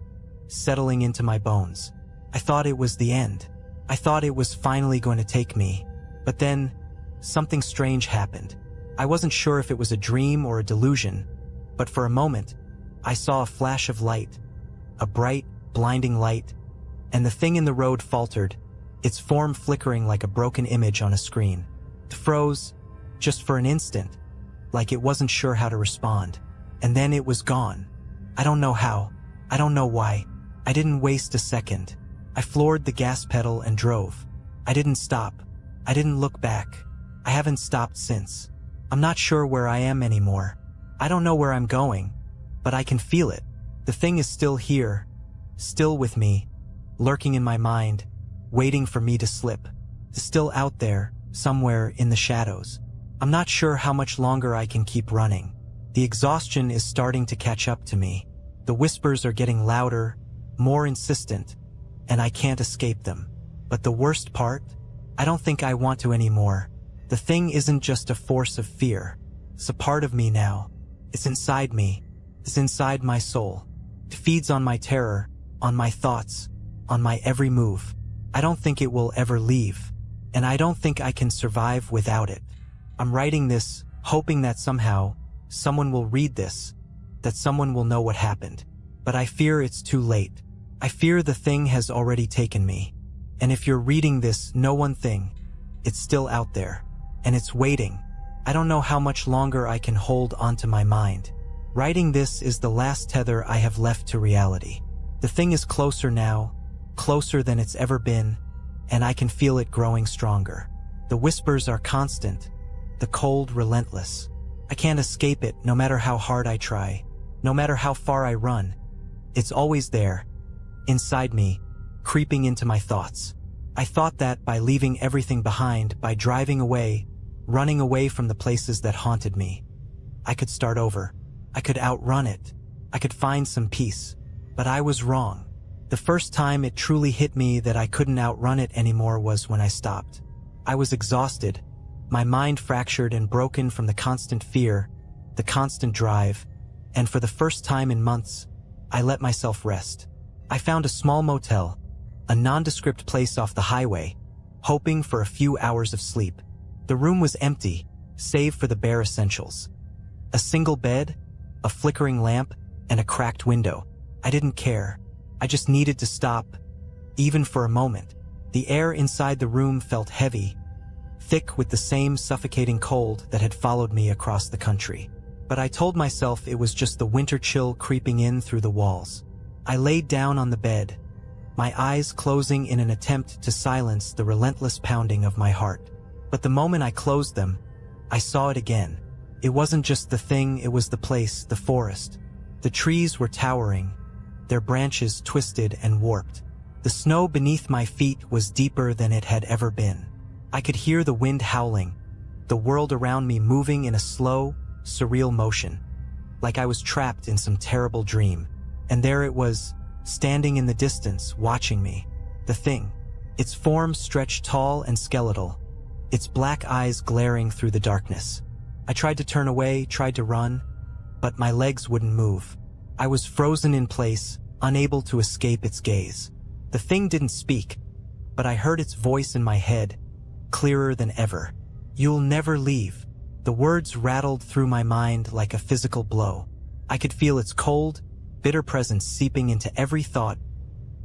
settling into my bones. I thought it was the end. I thought it was finally going to take me. But then, something strange happened. I wasn't sure if it was a dream or a delusion, but for a moment, I saw a flash of light, a bright, blinding light, and the thing in the road faltered, its form flickering like a broken image on a screen. It froze, just for an instant, like it wasn't sure how to respond. And then it was gone. I don't know how. I don't know why. I didn't waste a second. I floored the gas pedal and drove. I didn't stop. I didn't look back. I haven't stopped since. I'm not sure where I am anymore. I don't know where I'm going, but I can feel it. The thing is still here, still with me, lurking in my mind, waiting for me to slip. It's still out there, somewhere in the shadows. I'm not sure how much longer I can keep running. The exhaustion is starting to catch up to me. The whispers are getting louder, more insistent, and I can't escape them. But the worst part? I don't think I want to anymore. The thing isn't just a force of fear. It's a part of me now. It's inside me. It's inside my soul. It feeds on my terror, on my thoughts, on my every move. I don't think it will ever leave, and I don't think I can survive without it. I'm writing this, hoping that somehow, someone will read this, that someone will know what happened. But I fear it's too late. I fear the thing has already taken me. And if you're reading this, know one thing. It's still out there. And it's waiting. I don't know how much longer I can hold onto my mind. Writing this is the last tether I have left to reality. The thing is closer now, closer than it's ever been, and I can feel it growing stronger. The whispers are constant, the cold relentless. I can't escape it no matter how hard I try, no matter how far I run. It's always there, inside me, creeping into my thoughts. I thought that by leaving everything behind, by driving away, running away from the places that haunted me, I could start over. I could outrun it. I could find some peace. But I was wrong. The first time it truly hit me that I couldn't outrun it anymore was when I stopped. I was exhausted, my mind fractured and broken from the constant fear, the constant drive, and for the first time in months, I let myself rest. I found a small motel, a nondescript place off the highway, hoping for a few hours of sleep. The room was empty, save for the bare essentials. A single bed, a flickering lamp, and a cracked window. I didn't care. I just needed to stop, even for a moment. The air inside the room felt heavy, thick with the same suffocating cold that had followed me across the country. But I told myself it was just the winter chill creeping in through the walls. I laid down on the bed, my eyes closing in an attempt to silence the relentless pounding of my heart. But the moment I closed them, I saw it again. It wasn't just the thing, it was the place, the forest. The trees were towering, their branches twisted and warped. The snow beneath my feet was deeper than it had ever been. I could hear the wind howling, the world around me moving in a slow, surreal motion, like I was trapped in some terrible dream. And there it was, standing in the distance, watching me. The thing. Its form stretched tall and skeletal, its black eyes glaring through the darkness. I tried to turn away, tried to run, but my legs wouldn't move. I was frozen in place, unable to escape its gaze. The thing didn't speak, but I heard its voice in my head, clearer than ever. "You'll never leave." The words rattled through my mind like a physical blow. I could feel its cold, bitter presence seeping into every thought,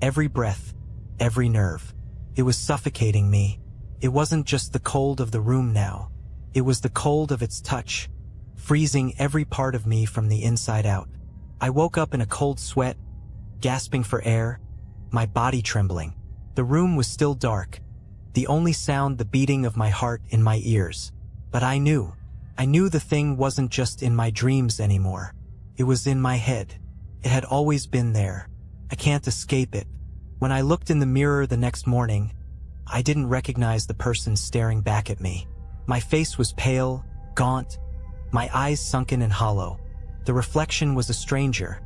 every breath, every nerve. It was suffocating me. It wasn't just the cold of the room now. It was the cold of its touch, freezing every part of me from the inside out. I woke up in a cold sweat, gasping for air, my body trembling. The room was still dark, the only sound the beating of my heart in my ears. But I knew the thing wasn't just in my dreams anymore. It was in my head. It had always been there. I can't escape it. When I looked in the mirror the next morning, I didn't recognize the person staring back at me. My face was pale, gaunt, my eyes sunken and hollow. The reflection was a stranger,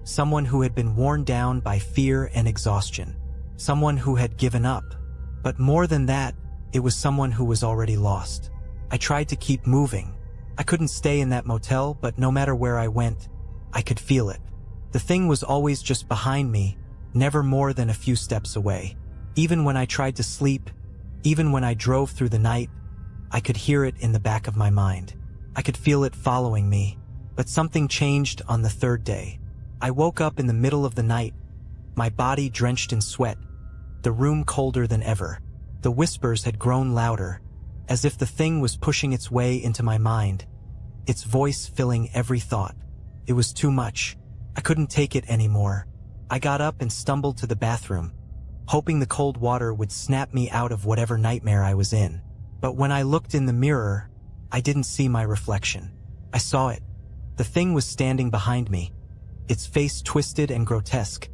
someone who had been worn down by fear and exhaustion, someone who had given up. But more than that, it was someone who was already lost. I tried to keep moving. I couldn't stay in that motel, but no matter where I went, I could feel it. The thing was always just behind me, never more than a few steps away. Even when I tried to sleep, even when I drove through the night, I could hear it in the back of my mind. I could feel it following me. But something changed on the third day. I woke up in the middle of the night, my body drenched in sweat, the room colder than ever. The whispers had grown louder, as if the thing was pushing its way into my mind, its voice filling every thought. It was too much. I couldn't take it anymore. I got up and stumbled to the bathroom, hoping the cold water would snap me out of whatever nightmare I was in. But when I looked in the mirror, I didn't see my reflection. I saw it. The thing was standing behind me, its face twisted and grotesque,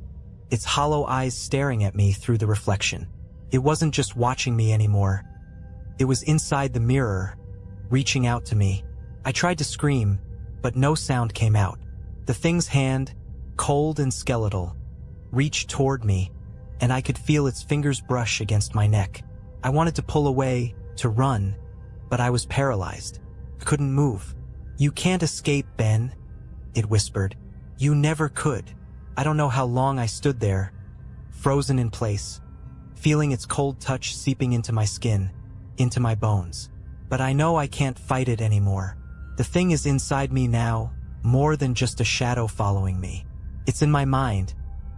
its hollow eyes staring at me through the reflection. It wasn't just watching me anymore. It was inside the mirror, reaching out to me. I tried to scream, but no sound came out. The thing's hand, cold and skeletal, reached toward me, and I could feel its fingers brush against my neck. I wanted to pull away, to run, but I was paralyzed. I couldn't move. "You can't escape, Ben," it whispered. "You never could." I don't know how long I stood there, frozen in place, feeling its cold touch seeping into my skin, into my bones. But I know I can't fight it anymore. The thing is inside me now, more than just a shadow following me. It's in my mind,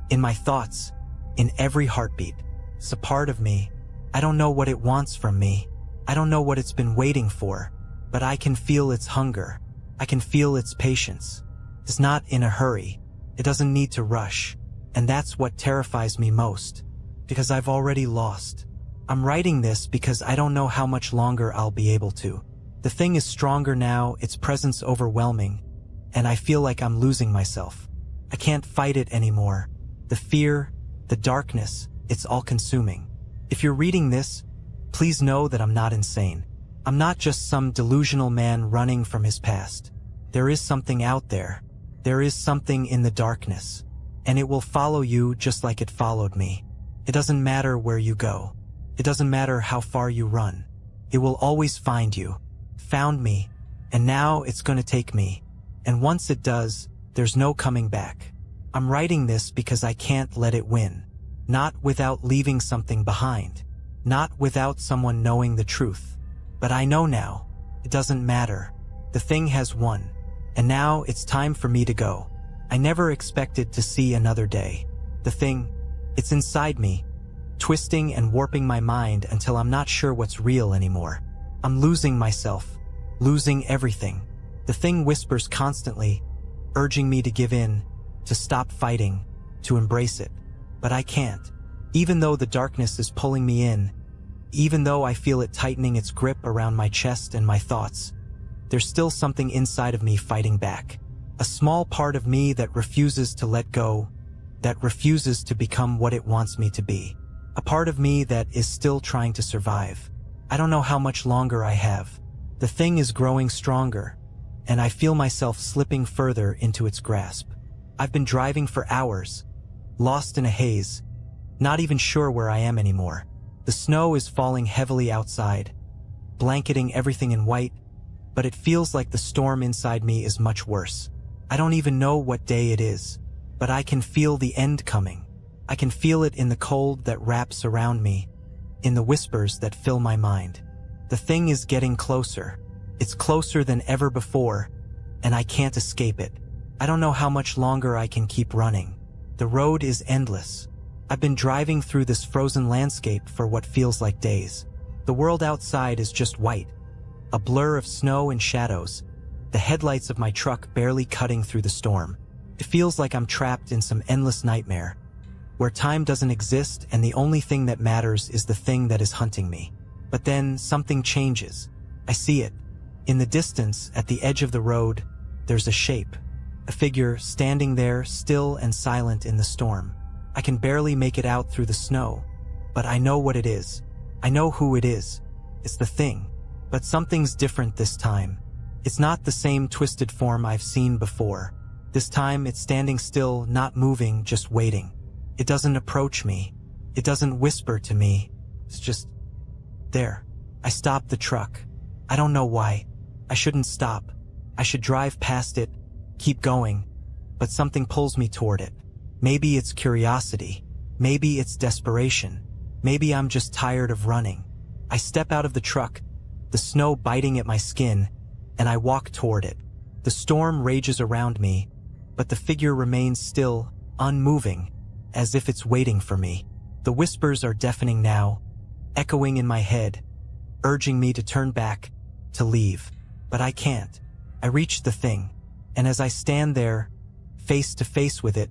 in my thoughts, in every heartbeat. It's a part of me. I don't know what it wants from me. I don't know what it's been waiting for, but I can feel its hunger. I can feel its patience. It's not in a hurry. It doesn't need to rush. And that's what terrifies me most, because I've already lost. I'm writing this because I don't know how much longer I'll be able to. The thing is stronger now, its presence overwhelming, and I feel like I'm losing myself. I can't fight it anymore. The fear, the darkness, it's all consuming. If you're reading this, please know that I'm not insane. I'm not just some delusional man running from his past. There is something out there. There is something in the darkness, and it will follow you just like it followed me. It doesn't matter where you go. It doesn't matter how far you run. It will always find you. Found me, and now it's going to take me. And once it does, there's no coming back. I'm writing this because I can't let it win. Not without leaving something behind. Not without someone knowing the truth. But I know now. It doesn't matter. The thing has won. And now it's time for me to go. I never expected to see another day. The thing, it's inside me, twisting and warping my mind until I'm not sure what's real anymore. I'm losing myself, losing everything. The thing whispers constantly, urging me to give in, to stop fighting, to embrace it. But I can't. Even though the darkness is pulling me in, even though I feel it tightening its grip around my chest and my thoughts, there's still something inside of me fighting back. A small part of me that refuses to let go, that refuses to become what it wants me to be. A part of me that is still trying to survive. I don't know how much longer I have. The thing is growing stronger, and I feel myself slipping further into its grasp. I've been driving for hours, lost in a haze, not even sure where I am anymore. The snow is falling heavily outside, blanketing everything in white, but it feels like the storm inside me is much worse. I don't even know what day it is, but I can feel the end coming. I can feel it in the cold that wraps around me, in the whispers that fill my mind. The thing is getting closer. It's closer than ever before, and I can't escape it. I don't know how much longer I can keep running. The road is endless. I've been driving through this frozen landscape for what feels like days. The world outside is just white, a blur of snow and shadows, the headlights of my truck barely cutting through the storm. It feels like I'm trapped in some endless nightmare, where time doesn't exist and the only thing that matters is the thing that is hunting me. But then something changes. I see it. In the distance, at the edge of the road, there's a shape, a figure standing there still and silent in the storm. I can barely make it out through the snow, but I know what it is. I know who it is. It's the thing. But something's different this time. It's not the same twisted form I've seen before. This time it's standing still, not moving, just waiting. It doesn't approach me. It doesn't whisper to me. It's just there. I stop the truck. I don't know why. I shouldn't stop. I should drive past it, keep going, but something pulls me toward it. Maybe it's curiosity. Maybe it's desperation. Maybe I'm just tired of running. I step out of the truck, the snow biting at my skin, and I walk toward it. The storm rages around me, but the figure remains still, unmoving, as if it's waiting for me. The whispers are deafening now, echoing in my head, urging me to turn back, to leave. But I can't. I reach the thing, and as I stand there, face to face with it,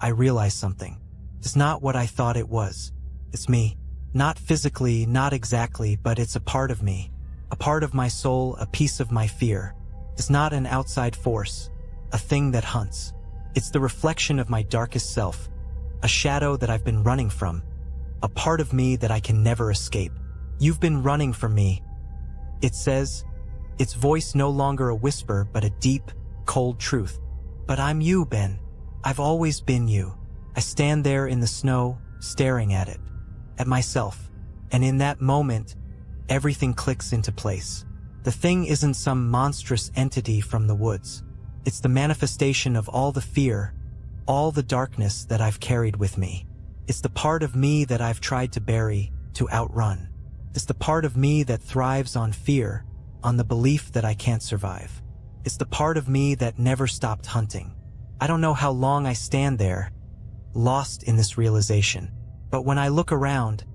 I realize something. It's not what I thought it was. It's me. Not physically, not exactly, but it's a part of me. A part of my soul, a piece of my fear. It's not an outside force, a thing that hunts. It's the reflection of my darkest self, a shadow that I've been running from, a part of me that I can never escape. You've been running from me, it says, its voice no longer a whisper but a deep, cold truth. But I'm you, Ben. I've always been you. I stand there in the snow, staring at it, at myself, and in that moment, everything clicks into place. The thing isn't some monstrous entity from the woods. It's the manifestation of all the fear, all the darkness that I've carried with me. It's the part of me that I've tried to bury, to outrun. It's the part of me that thrives on fear, on the belief that I can't survive. It's the part of me that never stopped hunting. I don't know how long I stand there, lost in this realization. But when I look around,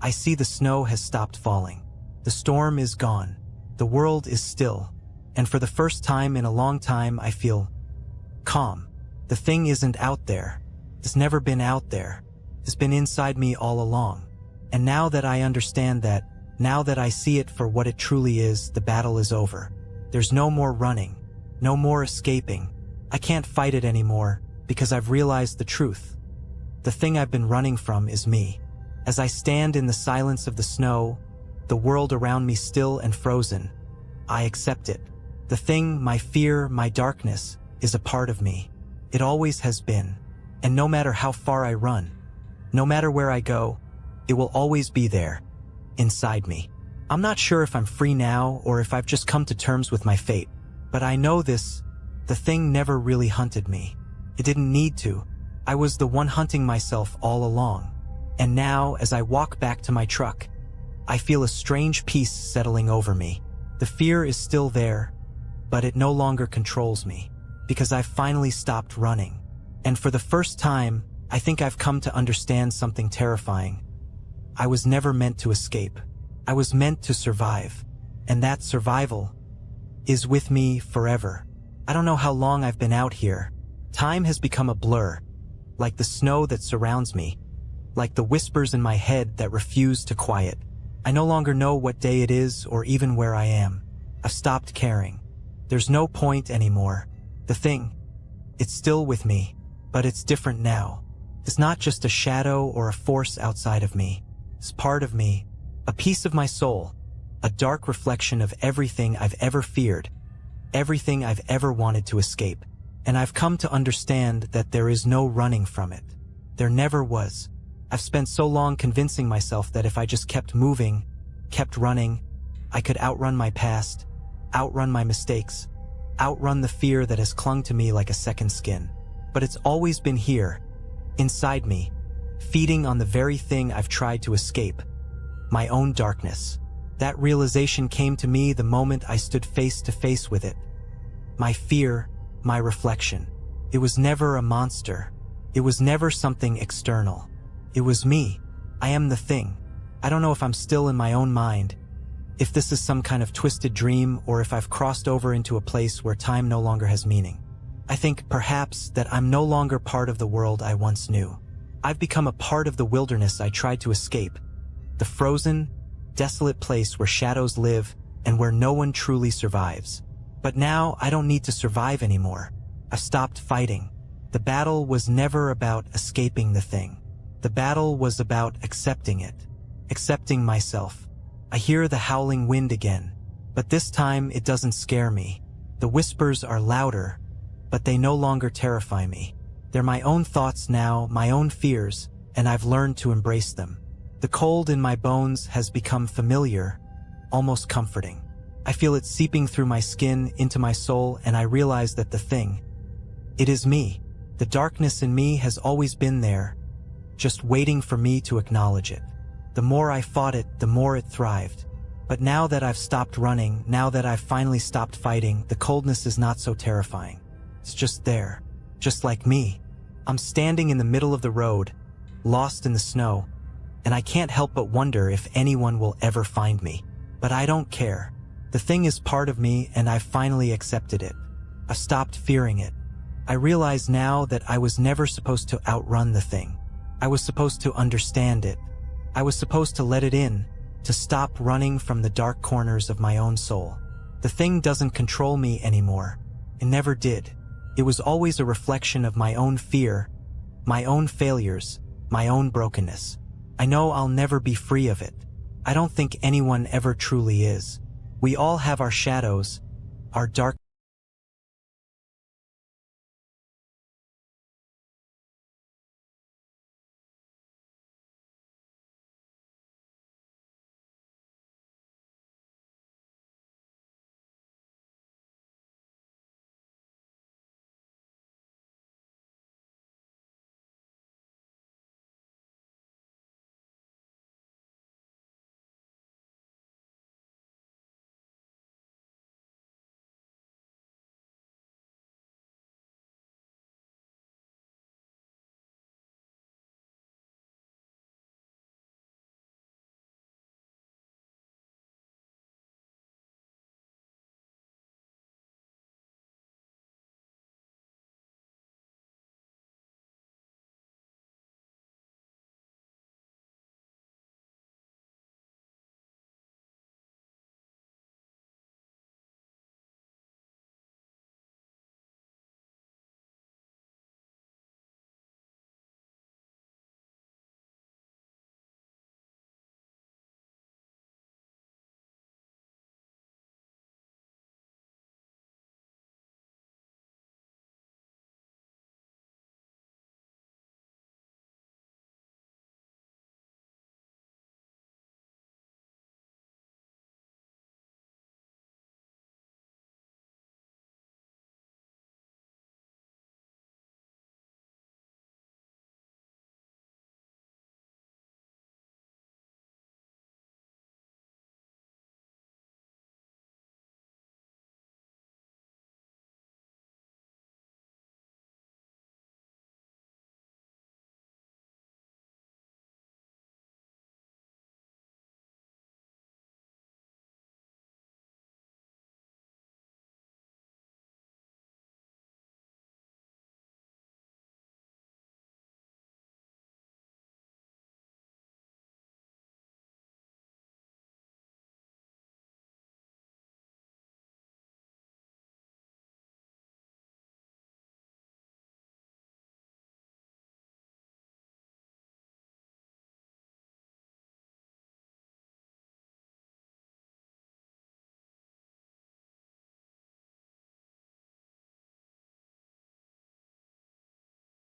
I see the snow has stopped falling. The storm is gone. The world is still. And for the first time in a long time, I feel calm. The thing isn't out there. It's never been out there. It's been inside me all along. And now that I understand that, now that I see it for what it truly is, the battle is over. There's no more running, no more escaping. I can't fight it anymore because I've realized the truth. The thing I've been running from is me. As I stand in the silence of the snow, the world around me still and frozen, I accept it. The thing, my fear, my darkness, is a part of me. It always has been. And no matter how far I run, no matter where I go, it will always be there, inside me. I'm not sure if I'm free now or if I've just come to terms with my fate, but I know this, the thing never really hunted me. It didn't need to. I was the one hunting myself all along. And now, as I walk back to my truck, I feel a strange peace settling over me. The fear is still there, but it no longer controls me, because I've finally stopped running. And for the first time, I think I've come to understand something terrifying. I was never meant to escape. I was meant to survive. And that survival is with me forever. I don't know how long I've been out here. Time has become a blur, like the snow that surrounds me, like the whispers in my head that refuse to quiet. I no longer know what day it is or even where I am. I've stopped caring. There's no point anymore. The thing, it's still with me, but it's different now. It's not just a shadow or a force outside of me. It's part of me, a piece of my soul, a dark reflection of everything I've ever feared, everything I've ever wanted to escape. And I've come to understand that there is no running from it. There never was. I've spent so long convincing myself that if I just kept moving, kept running, I could outrun my past, outrun my mistakes, outrun the fear that has clung to me like a second skin. But it's always been here, inside me, feeding on the very thing I've tried to escape, my own darkness. That realization came to me the moment I stood face to face with it. My fear, my reflection. It was never a monster. It was never something external. It was me. I am the thing. I don't know if I'm still in my own mind, if this is some kind of twisted dream, or if I've crossed over into a place where time no longer has meaning. I think perhaps that I'm no longer part of the world I once knew. I've become a part of the wilderness I tried to escape, the frozen, desolate place where shadows live and where no one truly survives. But now I don't need to survive anymore. I've stopped fighting. The battle was never about escaping the thing. The battle was about accepting it, accepting myself. I hear the howling wind again, but this time it doesn't scare me. The whispers are louder, but they no longer terrify me. They're my own thoughts now, my own fears, and I've learned to embrace them. The cold in my bones has become familiar, almost comforting. I feel it seeping through my skin into my soul, and I realize that the thing, it is me. The darkness in me has always been there, just waiting for me to acknowledge it. The more I fought it, the more it thrived. But now that I've stopped running, now that I've finally stopped fighting, the coldness is not so terrifying. It's just there, just like me. I'm standing in the middle of the road, lost in the snow, and I can't help but wonder if anyone will ever find me. But I don't care. The thing is part of me, and I've finally accepted it. I've stopped fearing it. I realize now that I was never supposed to outrun the thing. I was supposed to understand it. I was supposed to let it in, to stop running from the dark corners of my own soul. The thing doesn't control me anymore. It never did. It was always a reflection of my own fear, my own failures, my own brokenness. I know I'll never be free of it. I don't think anyone ever truly is. We all have our shadows, our dark